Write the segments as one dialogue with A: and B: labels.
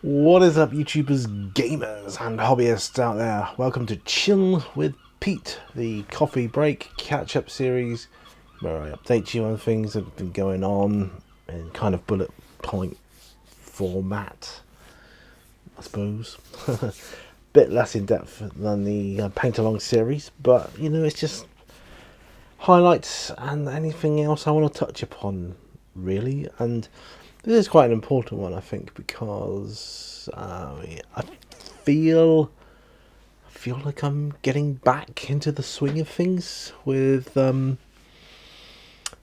A: What is up, YouTubers, gamers, and hobbyists out there? Welcome to Chill with Pete, the coffee break catch-up series where I update you on things that have been going on in kind of bullet point format, I suppose. Bit less in depth than the paint along series, but you know, it's just highlights and anything else I want to touch upon, really. And this is quite an important one, I think, because I feel like I'm getting back into the swing of things with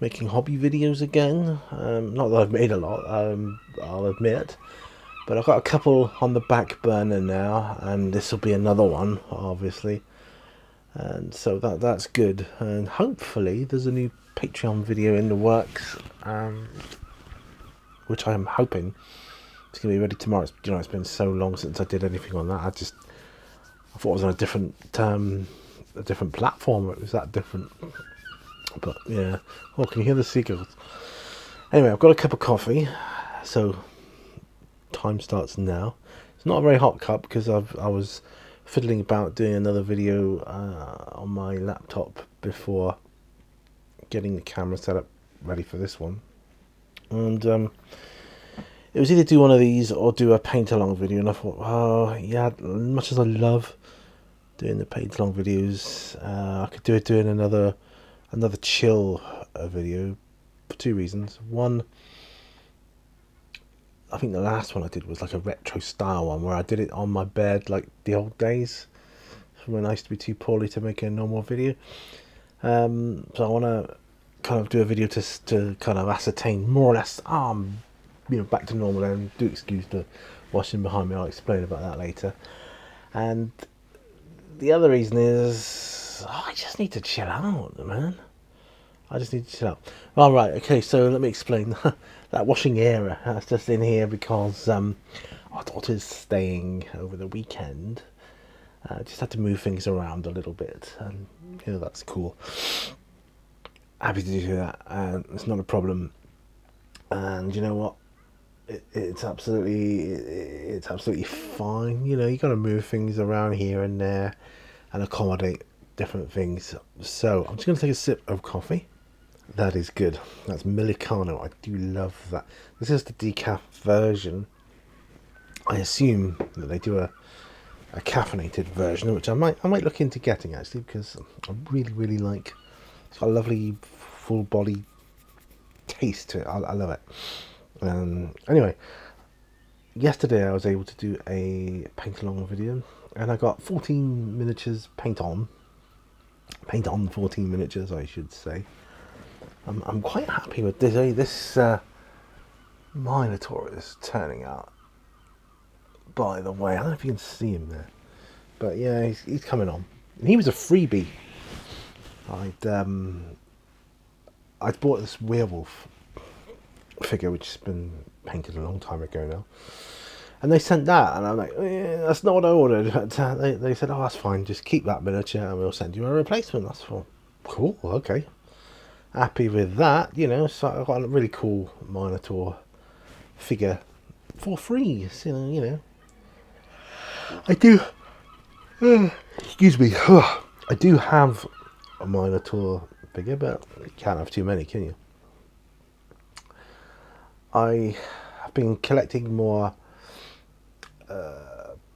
A: making hobby videos again. Not that I've made a lot, I'll admit, but I've got a couple on the back burner now, and this will be another one, obviously. And so that's good. And hopefully, there's a new Patreon video in the works. Which I am hoping it's going to be ready tomorrow. It's been so long since I did anything on that. I thought it was on a different platform. It was that different. But yeah. Oh, can you hear the seagulls? Anyway, I've got a cup of coffee, so time starts now. It's not a very hot cup because I was fiddling about doing another video on my laptop before getting the camera set up ready for this one. And it was either do one of these or do a paint along video, and I thought, oh yeah, much as I love doing the paint along videos, I could do it doing another chill video for two reasons. One, I think the last one I did was like a retro style one where I did it on my bed like the old days when I used to be too poorly to make a normal video. So I want to kind of do a video to kind of ascertain more or less back to normal, and do excuse the washing behind me. I'll explain about that later. And the other reason is I just need to chill out, man. I just need to chill out. All right, okay, so let me explain. That washing area, that's just in here because our daughter's staying over the weekend. Just had to move things around a little bit, and you know, that's cool. Happy to do that, and it's not a problem. And you know what? It's absolutely fine. You know, you got to move things around here and there and accommodate different things. So I'm just going to take a sip of coffee. That is good. That's Millicano. I do love that. This is the decaf version. I assume that they do a caffeinated version, which I might look into getting, actually, because I really like. It's got a lovely full body taste to it. I love it. Anyway, yesterday I was able to do a paint along video, and I got 14 miniatures paint on 14 miniatures, I should say. I'm quite happy with this. This Minotaur is turning out, by the way. I don't know if you can see him there, but yeah, he's coming on. And he was a freebie. I'd bought this werewolf figure which has been painted a long time ago now, and they sent that, and I'm like, that's not what I ordered. But they said, oh, that's fine, just keep that miniature and we'll send you a replacement. That's cool, okay, happy with that. You know, so I got a really cool Minotaur figure for free. So, you know, I do excuse me, I do have a Minotaur figure, but you can't have too many, can you? I have been collecting more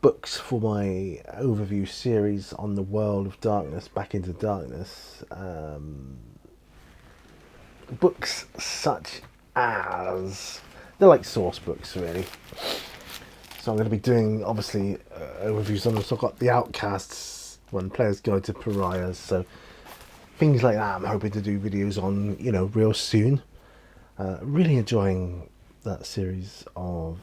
A: books for my overview series on the World of Darkness, Back into Darkness. Books such as, they're like source books, really. So I'm going to be doing, obviously, overviews on them. So I've got The Outcasts, One Player's Guide to Pariahs, so things like that I'm hoping to do videos on, you know, real soon. Really enjoying that series of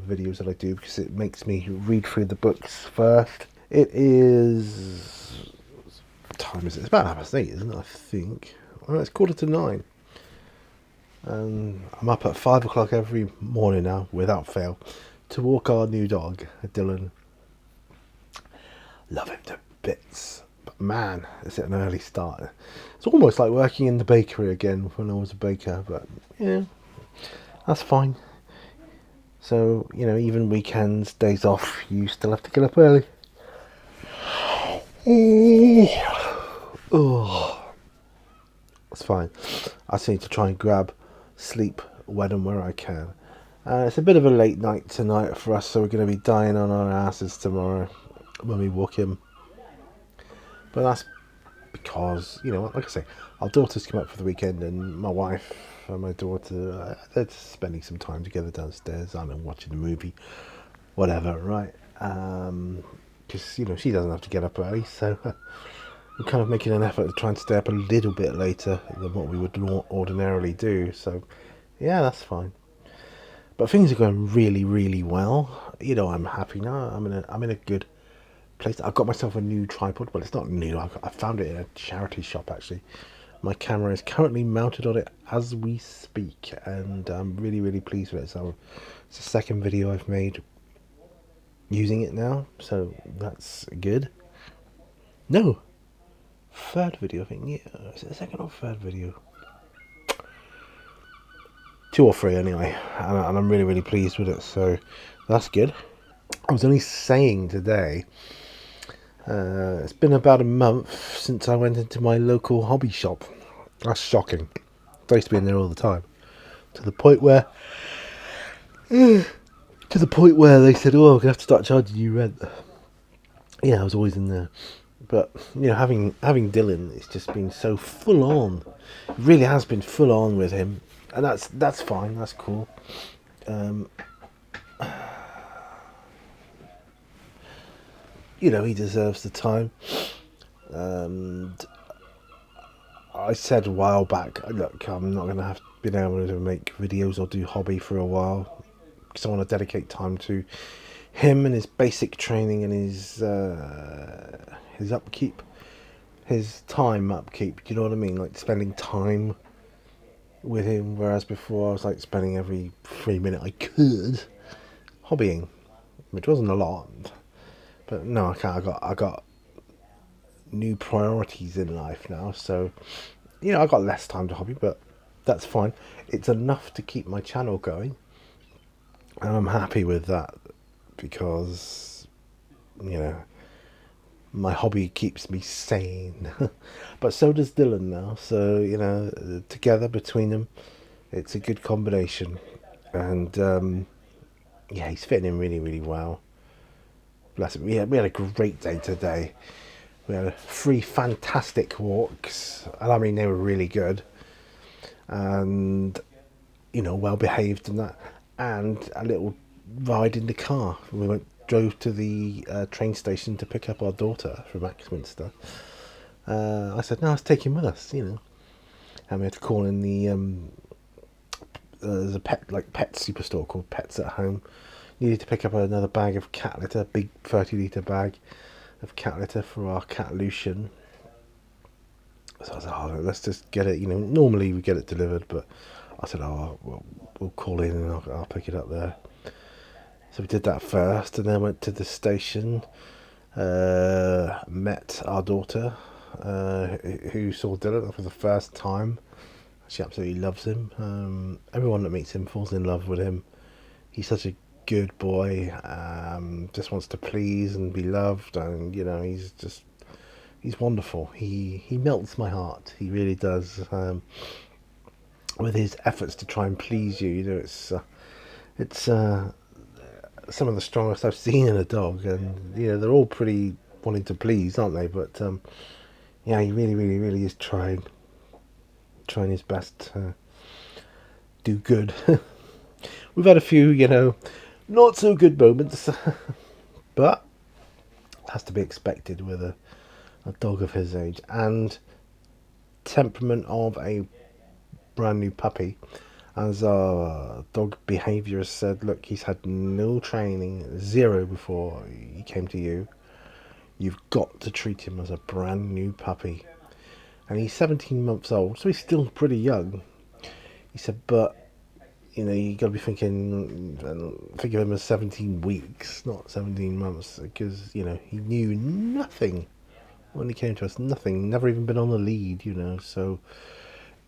A: videos that I do, because it makes me read through the books first. It is, what time is it? It's about 8:30, isn't it? I think. Well, it's 8:45. I'm up at 5 o'clock every morning now, without fail, to walk our new dog, Dylan. Love him to bits. But man, it's an early start. It's almost like working in the bakery again when I was a baker, but yeah, that's fine. So, you know, even weekends, days off, you still have to get up early. Oh, it's fine. I just need to try and grab sleep when and where I can. It's a bit of a late night tonight for us, so we're going to be dying on our asses tomorrow when we walk in. But that's because, you know, like I say, our daughters come up for the weekend, and my wife and my daughter, they're just spending some time together downstairs. I'm watching a movie, whatever, right? Because, you know, she doesn't have to get up early, so we're kind of making an effort to try and stay up a little bit later than what we would ordinarily do. So, yeah, that's fine. But things are going really, really well. You know, I'm happy now. I'm in a good place. I've got myself a new tripod. Well, it's not new. I found it in a charity shop, actually. My camera is currently mounted on it as we speak, and I'm really, really pleased with it. So it's the second video I've made using it now, so that's good. No, third video, I think. Yeah, is it the second or third video? 2 or 3 anyway, and I'm really, really pleased with it, so that's good. I was only saying today, it's been about a month since I went into my local hobby shop. That's shocking. I used to be in there all the time, to the point where they said, "Oh, we're gonna have to start charging you rent." Yeah, I was always in there, but you know, having Dylan, it's just been so full on. It really has been full on with him, and that's fine. That's cool. You know, he deserves the time. And I said a while back, look, I'm not going to have been able to make videos or do hobby for a while, because I want to dedicate time to him and his basic training and his upkeep, his time upkeep. Do you know what I mean? Like spending time with him, whereas before I was like spending every free minute I could hobbying, which wasn't a lot. But no, I can't. I got new priorities in life now, so you know I got less time to hobby, but that's fine. It's enough to keep my channel going, and I'm happy with that because you know my hobby keeps me sane. But so does Dylan now, so you know together between them, it's a good combination, and yeah, he's fitting in really, really well. Bless him. We had a great day today. We had 3 fantastic walks, and I mean they were really good, and you know well behaved and that, and a little ride in the car. We drove to the train station to pick up our daughter from Axminster. I said, no, let's take him with us, you know. And we had to call in the there's a pet superstore called Pets at Home. Needed to pick up another bag of cat litter, big 30-litre bag of cat litter for our cat Lucian. So I was like, oh, let's just get it. You know, normally we get it delivered, but I said, oh, we'll call in and I'll pick it up there. So we did that first, and then went to the station. Met our daughter, who saw Dylan for the first time. She absolutely loves him. Everyone that meets him falls in love with him. He's such a good boy. Just wants to please and be loved, and you know he's wonderful. He melts my heart. He really does. With his efforts to try and please you, you know, it's some of the strongest I've seen in a dog, and you know they're all pretty wanting to please, aren't they? But yeah, he really, really, really is trying his best to do good. We've had a few, you know, not so good moments, but has to be expected with a dog of his age and temperament of a brand new puppy. As our dog behaviourist said, look, he's had no training, 0 before he came to you. You've got to treat him as a brand new puppy. And he's 17 months old, so he's still pretty young. He said, but you know, you got to be think of him as 17 weeks, not 17 months, because you know he knew nothing when he came to us. Nothing, never even been on the lead, you know. So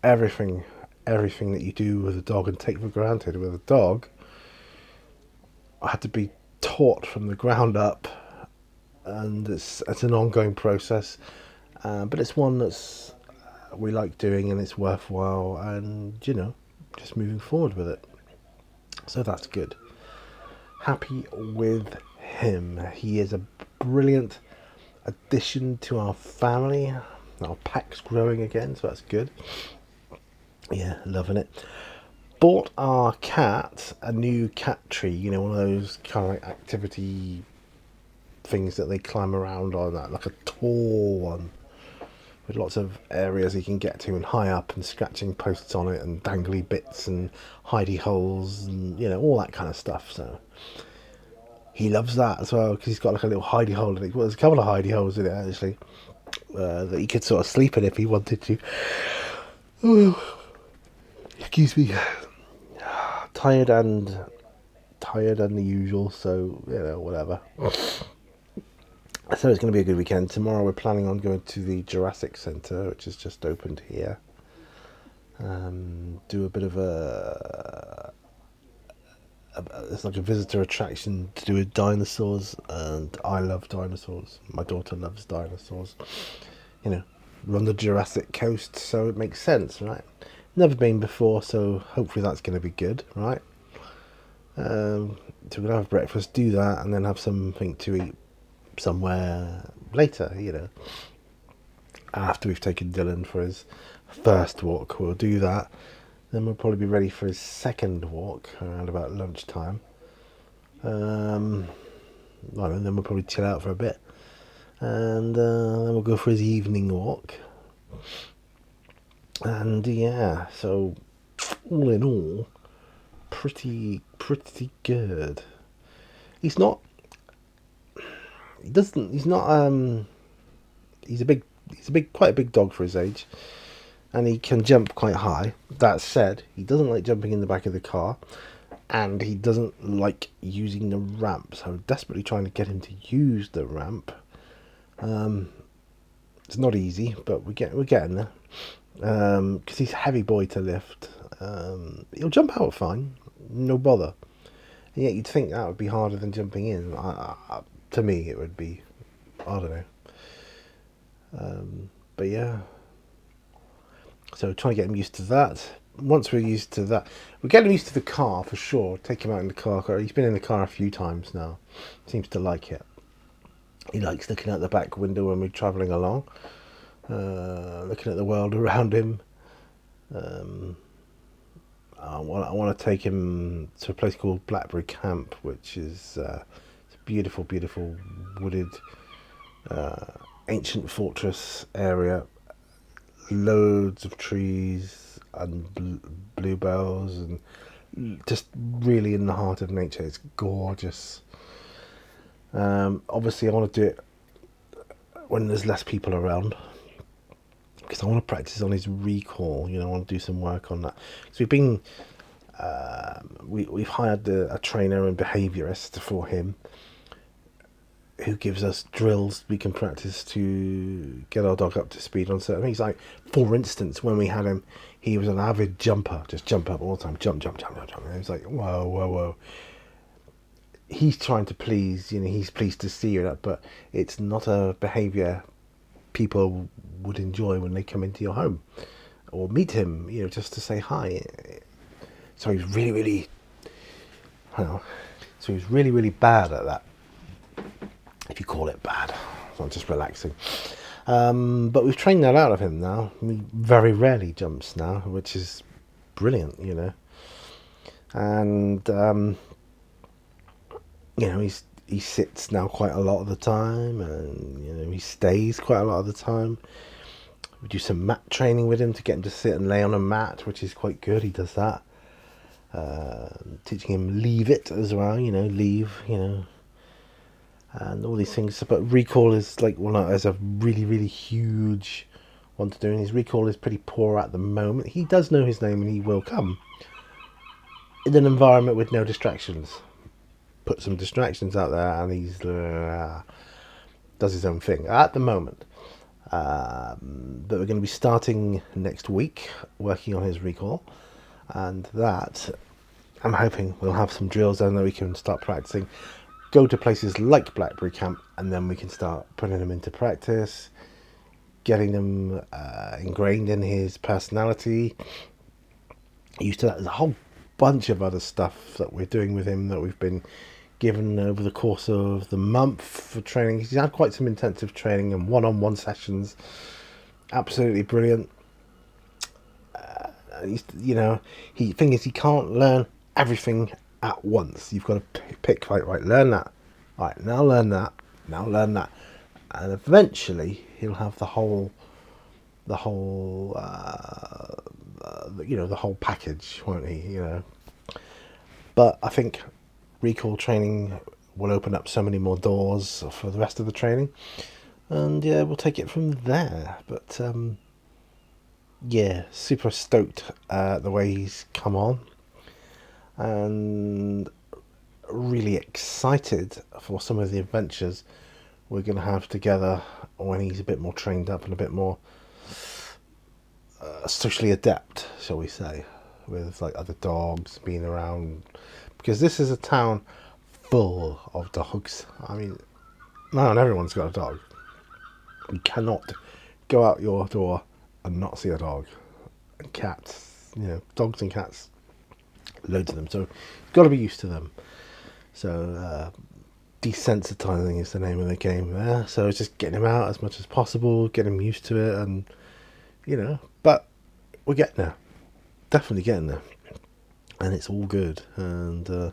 A: everything that you do with a dog and take for granted with a dog, had to be taught from the ground up, and it's an ongoing process, but it's one that's we like doing and it's worthwhile, and just moving forward with it. So that's good. Happy with him. He is a brilliant addition to our family. Our pack's growing again, so that's good. Yeah, loving it. Bought our cat a new cat tree, one of those kind of like activity things that they climb around on, that like a tall one with lots of areas he can get to and high up and scratching posts on it and dangly bits and hidey holes and all that kind of stuff. So he loves that as well because he's got like a little hidey hole in it. Well, there's a couple of hidey holes in it actually, that he could sort of sleep in if he wanted to. Oh, excuse me. Tired and the usual, so whatever. So it's going to be a good weekend. Tomorrow we're planning on going to the Jurassic Centre, which has just opened here. Do a bit of it's like a visitor attraction to do with dinosaurs, and I love dinosaurs. My daughter loves dinosaurs. We're on the Jurassic coast, so it makes sense, right? Never been before, so hopefully that's going to be good, right? So we're going to have breakfast, do that, and then have something to eat somewhere later, after we've taken Dylan for his first walk. We'll do that, then we'll probably be ready for his second walk around about lunchtime. And then we'll probably chill out for a bit, and then we'll go for his evening walk. And yeah, so all in all, pretty good. He's not quite a big dog for his age, and he can jump quite high. That said, he doesn't like jumping in the back of the car, and he doesn't like using the ramp, so I'm desperately trying to get him to use the ramp. It's not easy, but we're getting there, because he's a heavy boy to lift. He'll jump out fine, no bother. And yet you'd think that would be harder than jumping in. To me, it would be. I don't know. But yeah. So trying to get him used to that. Once we're used to that, we're getting used to the car for sure. Take him out in the car. He's been in the car a few times now. Seems to like it. He likes looking out the back window when we're travelling along, looking at the world around him. I want to take him to a place called Blackberry Camp, which is a beautiful wooded ancient fortress area. Loads of trees and bluebells, and just really in the heart of nature. It's gorgeous. Obviously I want to do it when there's less people around, because I want to practice on his recall. I want to do some work on that. So we've hired a trainer and behaviourist for him, who gives us drills we can practice to get our dog up to speed on certain things. Like, for instance, when we had him, he was an avid jumper, just jump up all the time, jump. And it was like, whoa. He's trying to please, he's pleased to see you, but it's not a behaviour people would enjoy when they come into your home or meet him, just to say hi. So he's really bad at that, if you call it bad. It's not just relaxing. But we've trained that out of him now. He very rarely jumps now, which is brilliant, And he sits now quite a lot of the time, and he stays quite a lot of the time. We do some mat training with him to get him to sit and lay on a mat, which is quite good. He does that. Teaching him leave it as well, leave, and all these things. But recall is is a really huge one to do, and his recall is pretty poor at the moment. He does know his name, and he will come in an environment with no distractions. Put some distractions out there, and he's does his own thing at the moment. But we're going to be starting next week working on his recall, and that I'm hoping we'll have some drills then that we can start practicing, go to places like Blackberry Camp, and then we can start putting them into practice, getting them ingrained in his personality. Used to that. There's a whole bunch of other stuff that we're doing with him that we've been given over the course of the month for training. He's had quite some intensive training and one-on-one sessions. Absolutely brilliant. He thing is, he can't learn everything at once. You've got to pick, right, learn that. Right, now learn that. Now learn that. And eventually he'll have the whole the whole package, won't he? But I think recall training will open up so many more doors for the rest of the training, and yeah, we'll take it from there. But yeah, super stoked the way he's come on, and really excited for some of the adventures we're going to have together when he's a bit more trained up and a bit more socially adept, shall we say, with like other dogs being around, because this is a town full of dogs. I mean, man, everyone's got a dog. You cannot go out your door and not see a dog. And cats, dogs and cats, loads of them. So you've got to be used to them. So desensitizing is the name of the game there. So it's just getting him out as much as possible, getting him used to it, and but we're getting there. Definitely getting there. And it's all good. And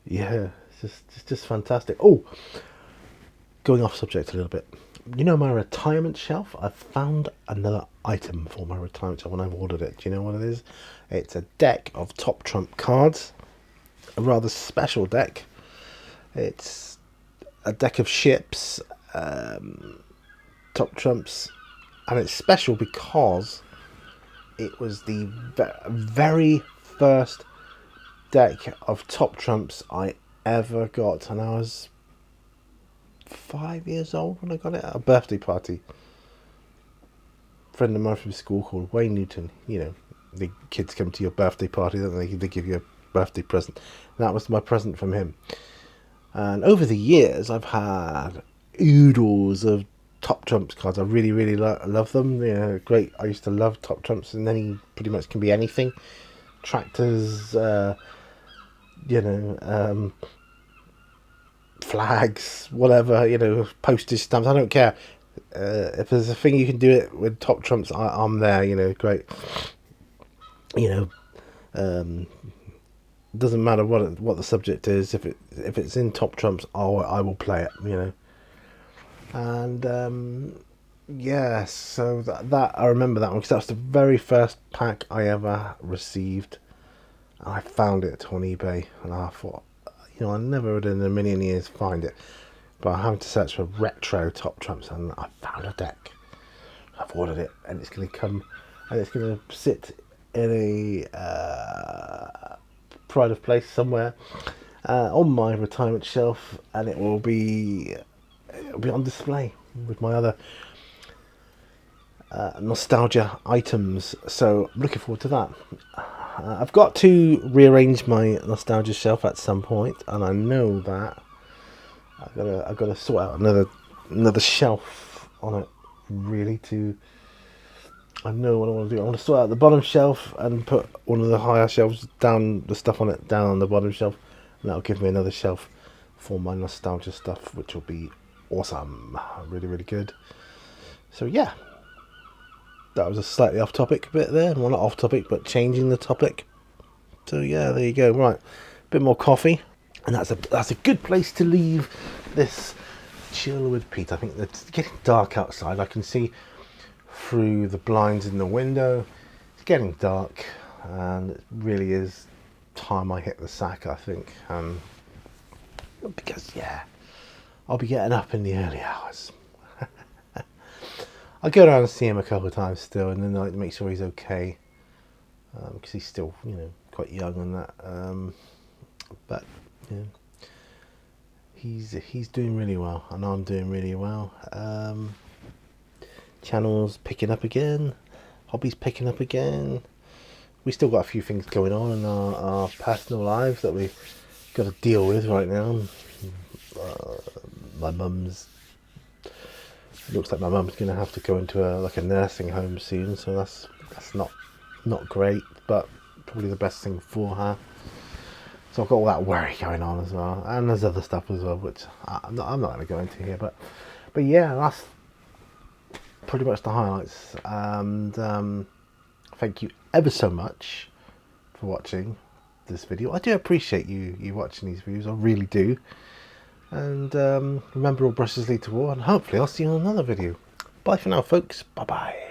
A: yeah, it's just fantastic. Oh, going off subject a little bit. My retirement shelf? I've found another item for my retirement shelf when I've ordered it. Do you know what it is? It's a deck of Top Trump cards. A rather special deck. It's a deck of ships, Top Trumps, and it's special because it was the very first deck of Top Trumps I ever got, and I was 5 years old when I got it at a birthday party. A friend of mine from school called Wayne Newton. The kids come to your birthday party, don't they? They give you a birthday present. And that was my present from him. And over the years, I've had oodles of Top Trumps cards. I really, really love them. Great. I used to love Top Trumps, and then he pretty much can be anything. Tractors, flags, whatever, postage stamps. I don't care. If there's a thing you can do it with Top Trumps, I'm there. Great. Doesn't matter what the subject is. If it's in Top Trumps, I will play it. And yeah, so that I remember that one because that was the very first pack I ever received. And I found it on eBay, and I thought, I never would in a million years find it. But I'm having to search for retro Top Trumps, and I found a deck. I've ordered it, and it's going to come, and it's going to sit in a pride of place somewhere on my retirement shelf, and it'll be on display with my other nostalgia items. So I'm looking forward to that. I've got to rearrange my nostalgia shelf at some point, and I know that I've got to sort out another shelf on it. Really, I know what I want to do. I want to sort out the bottom shelf and put one of the higher shelves down, the stuff on it down on the bottom shelf, and that'll give me another shelf for my nostalgia stuff, which will be awesome. Really, really good. So yeah. That was a slightly off topic bit there. Well, not off topic, but changing the topic. So yeah, there you go. Right, a bit more coffee, and that's a good place to leave this chill with Pete. I think it's getting dark outside. I can see through the blinds in the window. It's getting dark, and it really is time I hit the sack, I think. Because yeah, I'll be getting up in the early hours. I go down and see him a couple of times still, and then I like to make sure he's okay, because he's still, quite young and that. But yeah, he's doing really well, and I'm doing really well. Channel's picking up again, hobbies picking up again. we still got a few things going on in our personal lives that we've got to deal with right now. My mum's, it looks like my mum's going to have to go into a nursing home soon, so that's not great, but probably the best thing for her. So I've got all that worry going on as well, and there's other stuff as well, which I'm not going to go into here. But yeah, that's pretty much the highlights. And thank you ever so much for watching this video. I do appreciate you watching these videos. I really do. And remember, all brushes lead to war, and hopefully I'll see you in another video. Bye for now, folks. Bye bye.